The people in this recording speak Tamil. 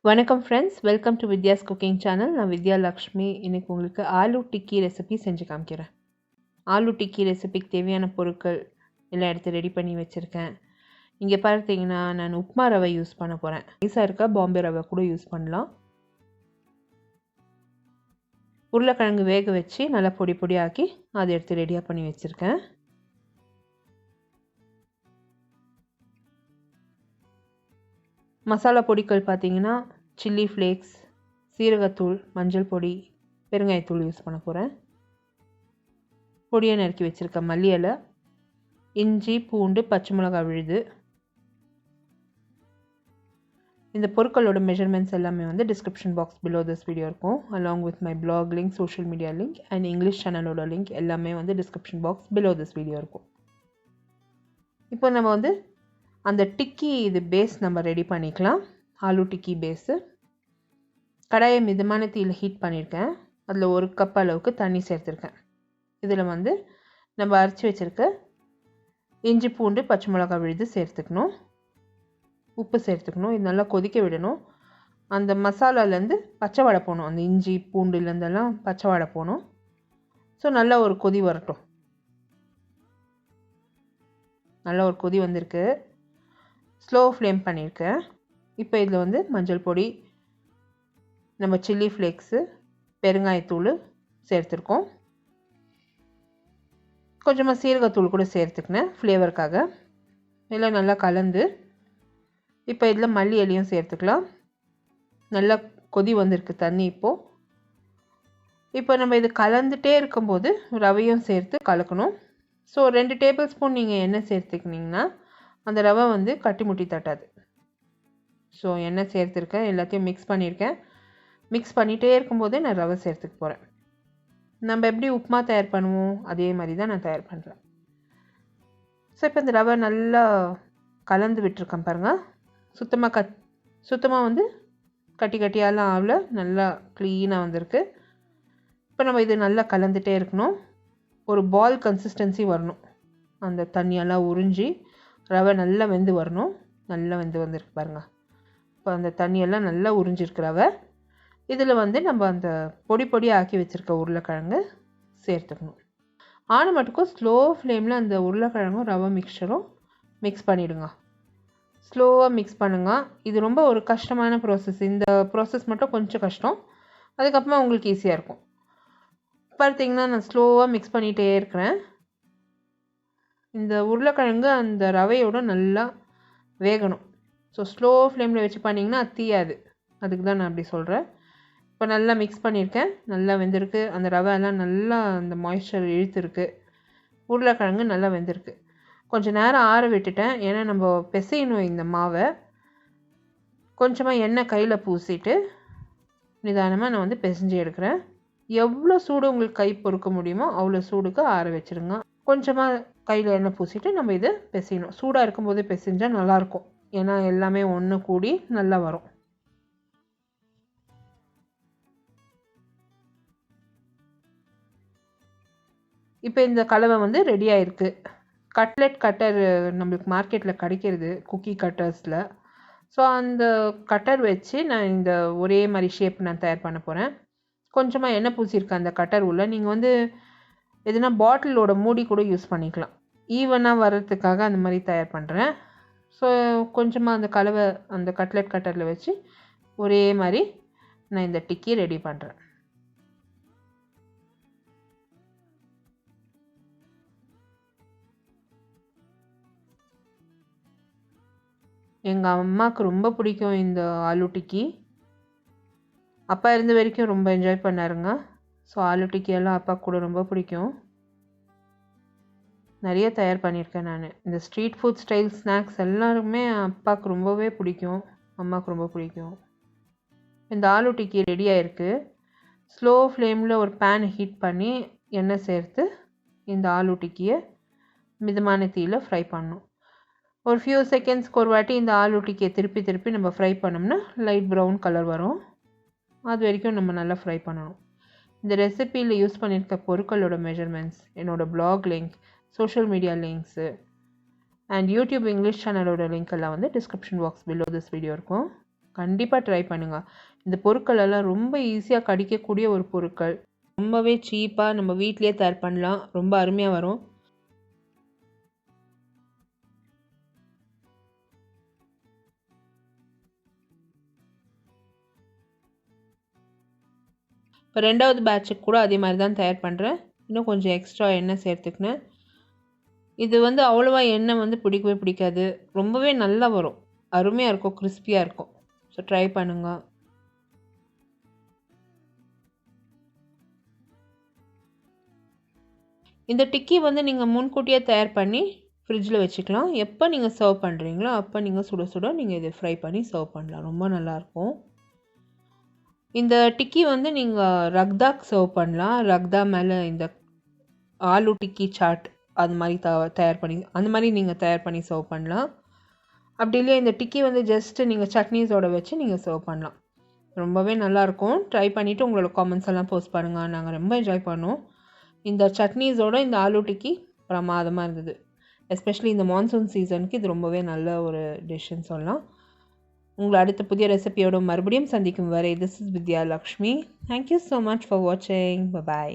வணக்கம் friends, welcome to Vidya's cooking channel. நான் வித்யா லக்ஷ்மி. இன்றைக்கி உங்களுக்கு ஆலு டிக்கி ரெசிபி செஞ்சு காமிக்கிறேன். ஆலு டிக்கி ரெசிபிக்கு தேவையான பொருட்கள் எல்லாம் எடுத்து ரெடி பண்ணி வச்சுருக்கேன். இங்கே பார்த்தீங்கன்னா நான் உப்மா ரவை யூஸ் பண்ண போகிறேன். ஈஸாக இருக்க பாம்பே ரவை கூட யூஸ் பண்ணலாம். உருளைக்கிழங்கு வேக வச்சு நல்லா பொடி பொடியாக்கி அதை எடுத்து ரெடியாக பண்ணி வச்சுருக்கேன். மசாலா பொடிகள் பார்த்தீங்கன்னா சில்லி ஃப்ளேக்ஸ், சீரகத்தூள், மஞ்சள் பொடி, பெருங்காயத்தூள் யூஸ் பண்ண போகிறேன். பொடியை நறுக்கி வச்சுருக்க மல்லி இலை, இஞ்சி, பூண்டு, பச்சை மிளகாய் விழுது. இந்த பொருட்களோட மெஷர்மெண்ட்ஸ் எல்லாமே வந்து description box below this video இருக்கும். Along with my blog link, social media link and English சேனலோட லிங்க் எல்லாமே வந்து description box below this video இருக்கும். இப்போ நம்ம வந்து அந்த டிக்கி இது பேஸ் நம்ம ரெடி பண்ணிக்கலாம். ஆலு டிக்கி பேஸு கடாயை மிதமான தீயில் ஹீட் பண்ணியிருக்கேன். அதில் 1 கப் அளவுக்கு தண்ணி சேர்த்துருக்கேன். இதில் வந்து நம்ம அரைச்சி வச்சுருக்க இஞ்சி, பூண்டு, பச்சை மிளகாய் விழுது சேர்த்துக்கணும். உப்பு சேர்த்துக்கணும். இது நல்லா கொதிக்க விடணும். அந்த மசாலாலேருந்து பச்சை வாடை போகணும். அந்த இஞ்சி பூண்டுலேருந்தெல்லாம் பச்சை வாடை போகணும். ஸோ நல்லா ஒரு கொதி வரட்டும். நல்லா ஒரு கொதி வந்திருக்கு. ஸ்லோ ஃப்ளேம் பண்ணியிருக்கேன். இப்போ இதில் வந்து மஞ்சள் பொடி, நம்ம சில்லி ஃப்ளேக்ஸு, பெருங்காயத்தூள் சேர்த்துருக்கோம். கொஞ்சமாக சீரகத்தூள் கூட சேர்த்துக்கினேன் ஃப்ளேவருக்காக. எல்லாம் நல்லா கலந்து இப்போ இதில் மல்லி இலையும் சேர்த்துக்கலாம். நல்லா கொதி வந்திருக்கு தண்ணி. இப்போ நம்ம இது கலந்துகிட்டே இருக்கும்போது ரவையும் சேர்த்து கலக்கணும். ஸோ 2 டேபிள் ஸ்பூன் நீங்கள் எண்ணெய் சேர்த்துக்கினீங்கன்னா அந்த ரவை வந்து கட்டி முட்டி தட்டாது. ஸோ எண்ணெய் சேர்த்துருக்கேன். எல்லாத்தையும் மிக்ஸ் பண்ணியிருக்கேன். மிக்ஸ் பண்ணிகிட்டே இருக்கும்போதே நான் ரவை சேர்த்துக்க போகிறேன். நம்ம எப்படி உப்புமா தயார் பண்ணுவோம் அதே மாதிரி தான் நான் தயார் பண்ணுறேன். ஸோ இப்போ இந்த ரவை நல்லா கலந்து விட்டுருக்கேன் பாருங்கள். சுத்தமாக வந்து கட்டி கட்டியாலாம் ஆகல, நல்லா க்ளீனாக வந்திருக்கு. இப்போ நம்ம இது நல்லா கலந்துகிட்டே இருக்கணும். ஒரு பால் கன்சிஸ்டன்சி வரணும். அந்த தண்ணியெல்லாம் உறிஞ்சி ரவை நல்லா வெந்து வரணும். நல்லா வெந்து வந்திருக்கு பாருங்கள். இப்போ அந்த தண்ணியெல்லாம் நல்லா உறிஞ்சிருக்கு ரவை. இதில் வந்து நம்ம அந்த பொடி பொடியாக ஆக்கி வச்சுருக்க உருளைக்கிழங்கு சேர்த்துக்கணும். ஆன மட்டுக்கும் ஸ்லோ ஃப்ளேமில் அந்த உருளைக்கிழங்கும் ரவை மிக்சரும் மிக்ஸ் பண்ணிவிடுங்க. ஸ்லோவாக மிக்ஸ் பண்ணுங்க. இது ரொம்ப ஒரு கஷ்டமான ப்ராசஸ். இந்த ப்ராசஸ் மட்டும் கொஞ்சம் கஷ்டம். அதுக்கப்புறமா உங்களுக்கு ஈஸியாக இருக்கும். பார்த்தீங்கன்னா நான் ஸ்லோவாக மிக்ஸ் பண்ணிகிட்டே இருக்கிறேன். இந்த உருளைக்கிழங்கு அந்த ரவையோடு நல்லா வேகணும். ஸோ ஸ்லோ ஃப்ளேமில் வச்சு பண்ணிங்கன்னா அது தீயாது. அதுக்கு தான் நான் அப்படி சொல்கிறேன். இப்போ நல்லா மிக்ஸ் பண்ணியிருக்கேன். நல்லா வெந்திருக்கு. அந்த ரவை எல்லாம் நல்லா அந்த மாய்ஸ்சர் இழுத்துருக்கு. உருளைக்கிழங்கு நல்லா வெந்திருக்கு. கொஞ்சம் நேரம் ஆற விட்டுட்டேன். ஏன்னா நம்ம பிசையணும் இந்த மாவை. கொஞ்சமாக எண்ணெய் கையில் பூசிட்டு நிதானமாக நான் வந்து பிசைஞ்சு எடுக்கிறேன். எவ்வளோ சூடு உங்களுக்கு கை பொறுக்க முடியுமோ அவ்வளோ சூடுக்கு ஆற வச்சுருங்க. கொஞ்சமாக கையில் எண்ணெய் பூசிட்டு நம்ம இதை பிசையணும். சூடாக இருக்கும்போது பிசைஞ்சால் நல்லாயிருக்கும். ஏன்னா எல்லாமே ஒன்று கூடி நல்லா வரும். இப்போ இந்த கலவை வந்து ரெடியாக இருக்குது. கட்லெட் கட்டர் நம்மளுக்கு மார்க்கெட்டில் கிடைக்கிறது குக்கி கட்டர்ஸில். ஸோ அந்த கட்டர் வச்சு நான் இந்த ஒரே மாதிரி ஷேப் நான் தயார் பண்ண போகிறேன். கொஞ்சமாக எண்ணெய் பூசியிருக்கேன் அந்த கட்டர் உள்ள. நீங்கள் வந்து எதுனா பாட்டிலோட மூடி கூட யூஸ் பண்ணிக்கலாம். ஈவனாக வர்றதுக்காக அந்த மாதிரி தயார் பண்ணுறேன். ஸோ கொஞ்சமாக அந்த கலவை அந்த கட்லெட் கட்டரில் வச்சு ஒரே மாதிரி நான் இந்த டிக்கி ரெடி பண்ணுறேன். எங்கள் அம்மாவுக்கு ரொம்ப பிடிக்கும் இந்த ஆலு டிக்கி. அப்பா இருந்த வரைக்கும் ரொம்ப என்ஜாய் பண்ணாருங்க. ஸோ ஆலு டிக்கியெல்லாம் அப்பா கூட ரொம்ப பிடிக்கும். நிறைய தயார் பண்ணியிருக்கேன் நான். இந்த ஸ்ட்ரீட் ஃபுட் ஸ்டைல் ஸ்நாக்ஸ் எல்லாருமே அப்பாவுக்கு ரொம்பவே பிடிக்கும், அம்மாவுக்கு ரொம்ப பிடிக்கும். இந்த ஆலு டிக்கி ரெடியாக இருக்குது. ஸ்லோ ஃப்ளேமில் ஒரு பேன் ஹீட் பண்ணி எண்ணெய் சேர்த்து இந்த ஆலு டிக்கியை மிதமான தீயில் ஃப்ரை பண்ணணும். ஒரு ஃபியூ செகண்ட்ஸ்க்கு ஒரு வாட்டி இந்த ஆலு டிக்கியை திருப்பி திருப்பி நம்ம ஃப்ரை பண்ணோம்னா லைட் ப்ரௌன் கலர் வரும். அது வரைக்கும் நம்ம நல்லா ஃப்ரை பண்ணணும். இந்த ரெசிபியில் யூஸ் பண்ணியிருக்க பொருட்களோட மெஷர்மெண்ட்ஸ் என்னோடய blog link, social media links and YouTube English சேனலோட லிங்க் எல்லாம் வந்து description box below this video இருக்கும். கண்டிப்பாக ட்ரை பண்ணுங்கள். இந்த பொருட்கள் எல்லாம் ரொம்ப ஈஸியாக கடிக்கக்கூடிய ஒரு பொருட்கள். ரொம்பவே சீப்பாக நம்ம வீட்டிலே தயார் பண்ணலாம். ரொம்ப அருமையாக வரும். இப்போ 2வது பேட்சுக்கு கூட அதே மாதிரி தான் தயார் பண்ணுறேன். இன்னும் கொஞ்சம் எக்ஸ்ட்ரா எண்ணெய் சேர்த்துக்கினேன். இது வந்து அவ்வளோவா எண்ணெய் வந்து பிடிக்கவே பிடிக்காது. ரொம்பவே நல்லா வரும். அருமையாக இருக்கும், கிறிஸ்பியாக இருக்கும். ஸோ ட்ரை பண்ணுங்கள். இந்த டிக்கி வந்து நீங்கள் முன்கூட்டியே தயார் பண்ணி ஃப்ரிட்ஜில் வச்சுக்கலாம். எப்போ நீங்கள் சர்வ் பண்ணுறீங்களோ அப்போ நீங்கள் சுட சுட நீங்கள் இதை ஃப்ரை பண்ணி சர்வ் பண்ணலாம். ரொம்ப நல்லாயிருக்கும். இந்த டிக்கி வந்து நீங்கள் ரக்தாக்கு சர்வ் பண்ணலாம். ரக்தா மேலே இந்த ஆலு டிக்கி சாட் அது மாதிரி தயார் பண்ணி அந்த மாதிரி நீங்கள் தயார் பண்ணி சர்வ் பண்ணலாம். அப்படி இல்லையா இந்த டிக்கி வந்து ஜஸ்ட்டு நீங்கள் சட்னிஸோட வச்சு நீங்கள் சர்வ் பண்ணலாம். ரொம்பவே நல்லாயிருக்கும். ட்ரை பண்ணிவிட்டு உங்களோட காமெண்ட்ஸ் எல்லாம் போஸ்ட் பண்ணுங்கள். நாங்கள் ரொம்ப என்ஜாய் பண்ணோம். இந்த சட்னிஸோட இந்த ஆலு டிக்கி பிரமாதமாக இருந்தது. எஸ்பெஷலி இந்த மான்சூன் சீசனுக்கு இது ரொம்பவே நல்ல ஒரு டிஷ்ஷுன்னு சொல்லலாம். உங்களை அடுத்த புதிய ரெசிபியோட மறுபடியும் சந்திக்கும் வரை this is Vidya Lakshmi. Thank you so much for வாட்சிங். பை.